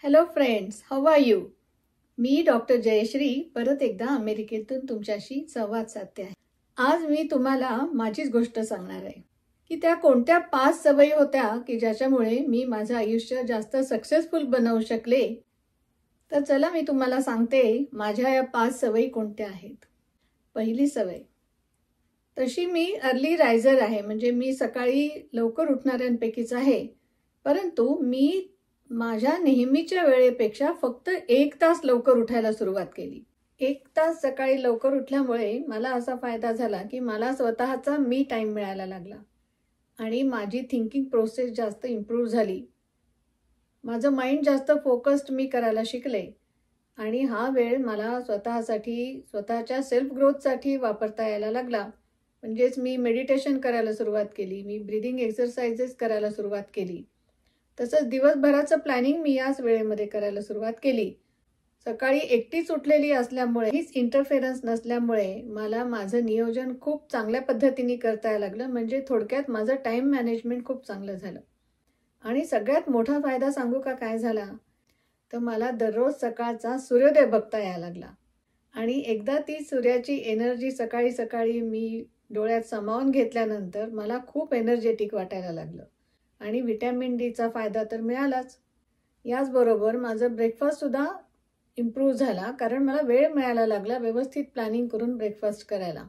Hello friends, how are you? मी doctor Jayashree परत एकदा अमेरिकेतून तुमच्याशी संवाद साधते आहे. आज मी तुम्हाला माझीच गोष्ट सांगणार आहे की त्या कोणत्या 5 सवयी होत्या की ज्याच्यामुळे मी माझं आयुष्य जास्त सक्सेसफुल बनवू शकले. तर चला मी तुम्हाला सांगते माझ्या या 5 सवयी कोणत्या आहेत. पहिली सवय, तशी मी अर्ली रायझर आहे, म्हणजे मी सकाळी लवकर उठणाऱ्यांपैकीच आहे. परंतु मी माझ्या नेहमीच्या वेळेपेक्षा फक्त 1 तास लवकर उठायला सुरुवात केली. 1 तास सकाळी लवकर उठल्यामुळे मला असा फायदा झाला की मला स्वतःचा मी टाइम मिळायला लागला आणि माझी थिंकिंग प्रोसेस जास्त इम्प्रूव्ह झाली. माझं माइंड जास्त फोकस्ड मी करायला शिकले आणि हा वेळ मला स्वतःसाठी, स्वतःच्या सेल्फ ग्रोथसाठी वापरता यायला लागला. म्हणजेच मी मेडिटेशन करायला सुरुवात केली, मी ब्रीदिंग एक्सरसाइजेस करायला सुरुवात केली. तसंच दिवसभराचं प्लॅनिंग मी याच वेळेमध्ये करायला सुरुवात केली. सकाळी एकटीच उठलेली असल्यामुळे, हीच इंटरफेरन्स नसल्यामुळे मला माझं नियोजन खूप चांगल्या पद्धतीने करता यायला लागलं. म्हणजे थोडक्यात माझं टाइम मॅनेजमेंट खूप चांगलं झालं. आणि सगळ्यात मोठा फायदा सांगू का काय झाला, तर मला दररोज सकाळचा सूर्योदय बघता यायला लागला. आणि एकदा ती सूर्याची एनर्जी सकाळी सकाळी मी डोळ्यात सामावून घेतल्यानंतर मला खूप एनर्जेटिक वाटायला लागलं. आणि व्हिटॅमिन डीचा फायदा तर मिळालाच. याचबरोबर माझं ब्रेकफास्टसुद्धा इम्प्रूव्ह झाला, कारण मला वेळ मिळायला लागला व्यवस्थित प्लॅनिंग करून ब्रेकफास्ट करायला.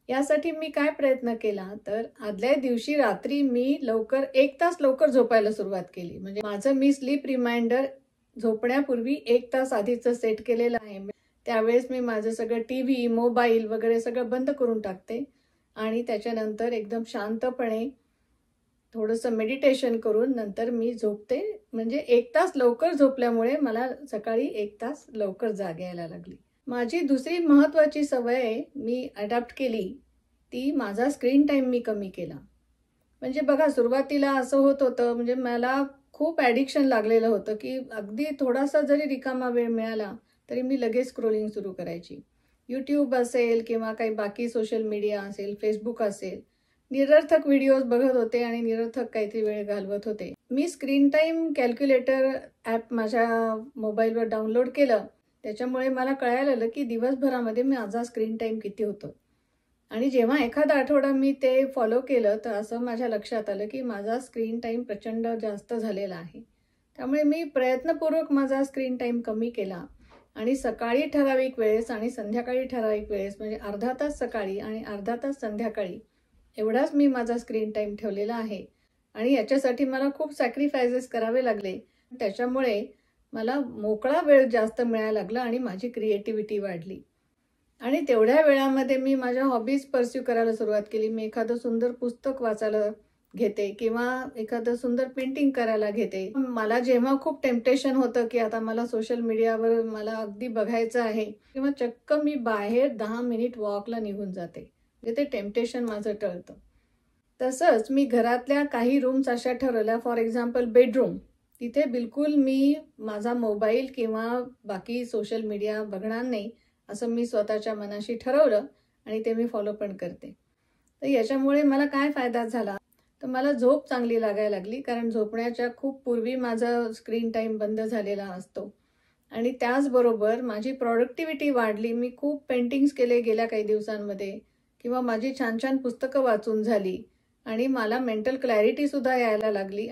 यासाठी मी काय प्रयत्न केला, तर आदल्या दिवशी रात्री मी 1 तास लवकर झोपायला सुरुवात केली. म्हणजे माझं मी स्लीप रिमाइंडर झोपण्यापूर्वी 1 तास आधीचं सेट केलेलं आहे. त्यावेळेस मी माझं सगळं टीव्ही, मोबाईल वगैरे सगळं बंद करून टाकते आणि त्याच्यानंतर एकदम शांतपणे थोडंसं मेडिटेशन करून नंतर मी झोपते. म्हणजे 1 तास लवकर झोपल्यामुळे मला सकाळी 1 तास लवकर जाग यायला लागली. माझी दुसरी महत्त्वाची सवय मी अडॉप्ट केली, ती माझा स्क्रीन टाईम मी कमी केला. म्हणजे बघा, सुरुवातीला असं होत होतं, म्हणजे मला खूप ॲडिक्शन लागलेलं होतं की अगदी थोडासा जरी रिकामा वेळ मिळाला तरी मी लगेच स्क्रोलिंग सुरू करायची. यूट्यूब असेल किंवा काही बाकी सोशल मीडिया असेल, फेसबुक असेल, निरर्थक व्हिडिओज बघत होते आणि निरर्थक काहीतरी वेळ घालवत होते. मी स्क्रीन टाईम कॅल्क्युलेटर ॲप माझ्या मोबाईलवर डाउनलोड केलं. त्याच्यामुळे मला कळायला लागलं की दिवसभरामध्ये माझा स्क्रीन टाईम किती होतो. आणि जेव्हा एखादा आठवडा मी ते फॉलो केलं तर असं माझ्या लक्षात आलं की माझा स्क्रीन टाईम प्रचंड जास्त झालेला आहे. त्यामुळे मी प्रयत्नपूर्वक माझा स्क्रीन टाईम कमी केला आणि सकाळी ठराविक वेळेस आणि संध्याकाळी ठराविक वेळेस, म्हणजे अर्धा तास सकाळी आणि अर्धा तास संध्याकाळी, एवढाच मी माझा स्क्रीन टाईम ठेवलेला आहे. आणि याच्यासाठी मला खूप सॅक्रिफायसेस करावे लागले. त्याच्यामुळे मला मोकळा वेळ जास्त मिळायला लागला आणि माझी क्रिएटिव्हिटी वाढली. आणि तेवढ्या वेळामध्ये मी माझ्या हॉबीज परस्यू करायला सुरुवात केली. मी एखादं सुंदर पुस्तक वाचायला घेते किंवा एखादं सुंदर पेंटिंग करायला घेते. मला जेव्हा खूप टेम्पटेशन होतं की आता मला सोशल मीडियावर मला अगदी बघायचं आहे, किंवा चक्क मी बाहेर 10 मिनिट वॉकला निघून जाते. म्हणजे ते टेम्पटेशन माझं टळतं. तसंच मी घरातल्या काही रूम्स अशा ठरवल्या, फॉर एक्झाम्पल बेडरूम, तिथे बिलकुल मी माझा मोबाईल किंवा बाकी सोशल मीडिया बघणार नाही, असं मी स्वतःच्या मनाशी ठरवलं आणि ते मी फॉलो पण करते. तर याच्यामुळे मला काय फायदा झाला, तर मला झोप चांगली लागायला लागली, कारण झोपण्याच्या खूप पूर्वी माझा स्क्रीन टाईम बंद झालेला असतो. आणि त्याचबरोबर माझी प्रोडक्टिव्हिटी वाढली. मी खूप पेंटिंग्स केले गेल्या काही दिवसांमध्ये, किंवा माझी छान छान पुस्तकं वाचून झाली आणि मला मेंटल क्लॅरिटीसुद्धा यायला लागली.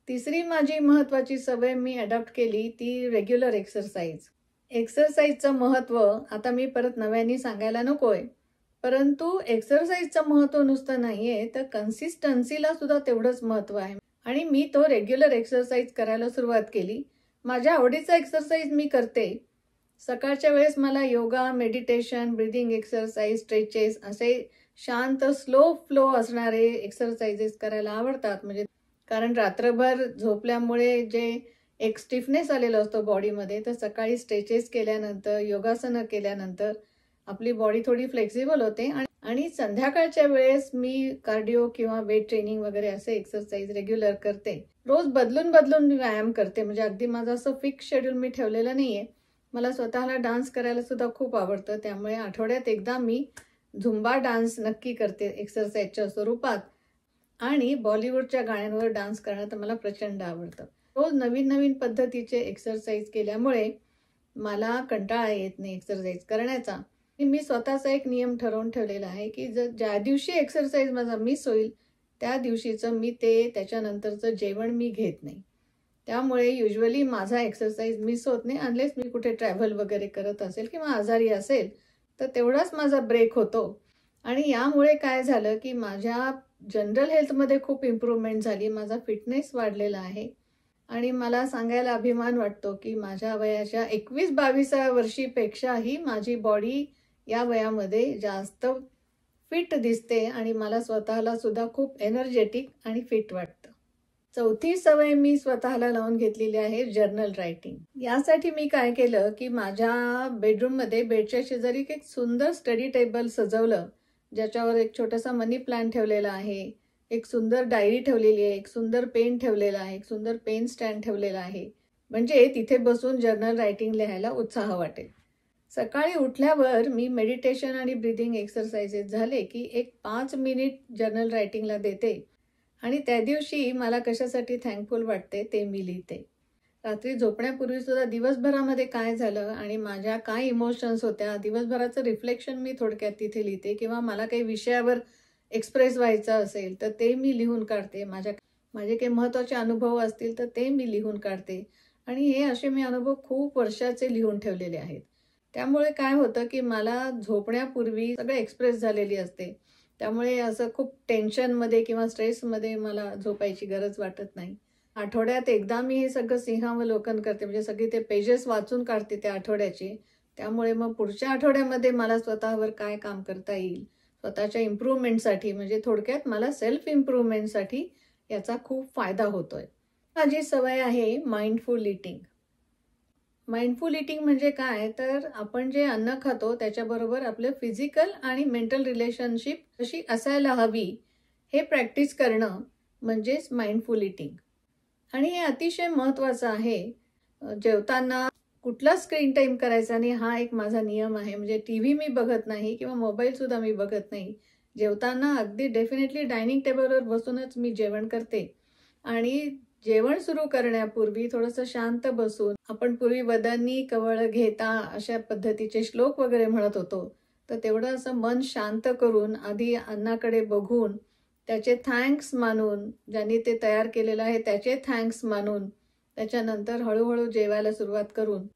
तिसरी माझी महत्त्वाची सवय मी अडॉप्ट केली, ती रेग्युलर एक्सरसाइज. एक्सरसाइजचं महत्त्व आता मी परत नव्याने सांगायला नकोय, परंतु एक्सरसाइजचं महत्त्व नुसतं नाही आहे, तर कन्सिस्टन्सीला सुद्धा तेवढंच महत्त्व आहे. आणि मी तो रेग्युलर एक्सरसाइज करायला सुरुवात केली. माझ्या आवडीचा एक्सरसाइज मी करते. सकाळच्या वेळेस मला yoga, meditation, breathing exercise, stretches असे शांत स्लो फ्लो असणारे एक्सरसाइजेस करायला आवडतात. म्हणजे कारण रात्रभर झोपल्यामुळे जे एक स्टिफनेस आलेला असतो बॉडीमध्ये, तर सकाळी स्ट्रेचेस केल्यानंतर, योगासनं केल्यानंतर आपली बॉडी थोडी फ्लेक्झिबल होते. आणि संध्याकाळच्या वेळेस मी कार्डिओ किंवा वेट ट्रेनिंग वगैरे असे एक्सरसाइज रेग्युलर करते. रोज बदलून बदलून मी व्यायाम करते. म्हणजे अगदी माझं असं फिक्स शेड्यूल मी ठेवलेलं नाहीये. मला स्वतःला डान्स करायला सुद्धा खूप आवडतं. त्यामुळे आठवड्यात एकदा मी झुंबा डान्स नक्की करते एक्सरसाइजच्या स्वरूपात. आणि बॉलिवूडच्या गाण्यांवर डान्स करणं तर मला प्रचंड आवडतं. रोज नवीन नवीन पद्धतीचे एक्सरसाइज केल्यामुळे मला कंटाळा येत नाही एक्सरसाइज करण्याचा. मी स्वतःचा एक नियम ठरवून ठेवलेला आहे की ज्या दिवशी एक्सरसाइज माझा मिस होईल त्या दिवशीचं मी त्याच्यानंतरचं जेवण मी घेत नाही. त्यामुळे युजुअली माझा एक्सरसाइज मिस होत नाही अनलेस मी कुठे ट्रॅव्हल वगैरे करत असेल किंवा आजारी असेल तर तेवढाच माझा ब्रेक होतो. आणि यामुळे काय झालं की माझ्या जनरल हेल्थमध्ये खूप इम्प्रूव्हमेंट झाली, माझा फिटनेस वाढलेला आहे. आणि मला सांगायला अभिमान वाटतो की माझ्या वयाच्या 21-22 वर्षीपेक्षाही माझी बॉडी या वयामध्ये जास्त फिट दिसते आणि मला स्वतःला सुद्धा खूप एनर्जेटिक आणि फिट वाटतं. चौथी सवय मी स्वतःला लावून घेतलेली आहे जर्नल रायटिंग. यासाठी मी काय केलं की माझ्या बेडरूममध्ये बेडच्या शेजारी एक सुंदर स्टडी टेबल सजवलं, ज्याच्यावर एक छोटासा मनी प्लांट ठेवलेला आहे, एक सुंदर डायरी ठेवलेली आहे, एक सुंदर पेन ठेवलेला आहे, एक सुंदर पेन स्टँड ठेवलेला आहे. म्हणजे तिथे बसून जर्नल रायटिंग लिहायला उत्साह वाटेल. सकाळी उठल्यावर मी मेडिटेशन आणि ब्रीदिंग एक्सरसाइजेस झाले की एक 5 मिनिट जर्नल रायटिंगला देते आणि त्या दिवशी मला कशासाठी थँकफुल वाटते ते मी लिहिते. रात्री झोपण्यापूर्वी सुद्धा दिवसभरामध्ये काय झालं आणि माझ्या काय इमोशन्स होत्या, दिवसभराचं रिफ्लेक्शन मी थोडक्यात तिथे लिहिते. किंवा मला काही विषयावर एक्सप्रेस व्हायचं असेल तर ते मी लिहून काढते. माझे काही महत्त्वाचे अनुभव असतील तर ते मी लिहून काढते. आणि हे असे मी अनुभव खूप वर्षाचे लिहून ठेवलेले आहेत. त्यामुळे काय होतं की मला झोपण्यापूर्वी सगळं एक्सप्रेस झालेली असते. त्यामुळे असं खूप टेन्शनमध्ये किंवा स्ट्रेसमध्ये मला झोपायची गरज वाटत नाही. आठवड्यात एकदा मी हे सगळं सिंहावलोकन करते, म्हणजे सगळी ते पेजेस वाचून काढते त्या आठवड्याचे. त्यामुळे मग पुढच्या आठवड्यामध्ये मला स्वतःवर काय काम करता येईल, स्वतःच्या इम्प्रूव्हमेंटसाठी, म्हणजे थोडक्यात मला सेल्फ इम्प्रूव्हमेंटसाठी याचा खूप फायदा होतोय. माझी सवय आहे माइंडफुल ईटिंग. माइंडफुल ईटिंग म्हणजे काय, तर आपण जे अन्न खातो त्याच्याबरोबर आपलं फिजिकल आणि मेंटल रिलेशनशिप कशी असायला हवी हे प्रॅक्टिस करणं म्हणजेच माइंडफुल ईटिंग. आणि हे अतिशय महत्त्वाचं आहे. जेवताना कुठला स्क्रीन टाईम करायचा नाही हा एक माझा नियम आहे. म्हणजे टीव्ही मी बघत नाही किंवा मोबाईलसुद्धा मी बघत नाही. जेवताना अगदी डेफिनेटली डायनिंग टेबलवर बसूनच मी जेवण करते. आणि जेवण सुरू करण्यापूर्वी थोडंसं शांत बसून, आपण पूर्वी वदनी कवळ घेता अशा पद्धतीचे श्लोक वगैरे म्हणत होतो, तर तेवढं असं मन शांत करून आधी अन्नाकडे बघून त्याचे थँक्स मानून, ज्यांनी ते तयार केलेलं आहे त्याचे थँक्स मानून त्याच्यानंतर हळूहळू जेवायला सुरुवात करून,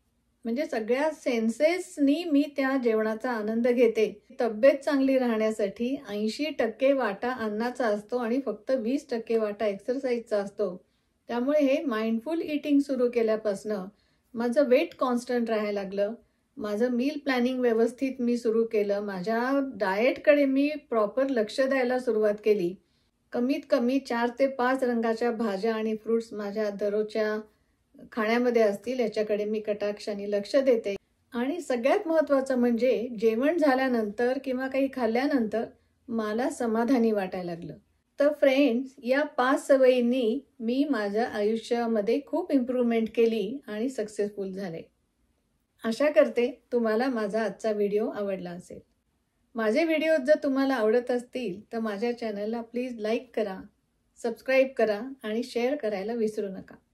म्हणजे सगळ्या सेन्सेसनी मी त्या जेवणाचा आनंद घेते. तब्येत चांगली राहण्यासाठी 80% वाटा अन्नाचा असतो आणि फक्त 20% वाटा एक्सरसाइजचा असतो. त्यामुळे हे माइंडफुल ईटिंग सुरू केल्यापासनं माझं वेट कॉन्स्टंट राहायला लागलं. माझं मील प्लॅनिंग व्यवस्थित मी सुरू केलं. माझ्या डाएटकडे मी प्रॉपर लक्ष द्यायला सुरुवात केली. कमीत कमी 4 ते 5 रंगाच्या भाज्या आणि फ्रुट्स माझ्या दररोजच्या खाण्यामध्ये असतील याच्याकडे मी कटाक्षाने लक्ष देते. आणि सगळ्यात महत्त्वाचं म्हणजे जेवण झाल्यानंतर किंवा काही खाल्ल्यानंतर मला समाधानी वाटायला लागलं. तर फ्रेंड्स, या 5 सवयींनी मी माझ्या आयुष्यामध्ये खूप इम्प्रूव्हमेंट केली आणि सक्सेसफुल झाले. आशा करते तुम्हाला माझा आजचा व्हिडिओ आवडला असेल. माझे व्हिडिओज जर तुम्हाला आवडत असतील तर माझ्या चॅनलला प्लीज लाईक करा, सबस्क्राईब करा आणि शेअर करायला विसरू नका.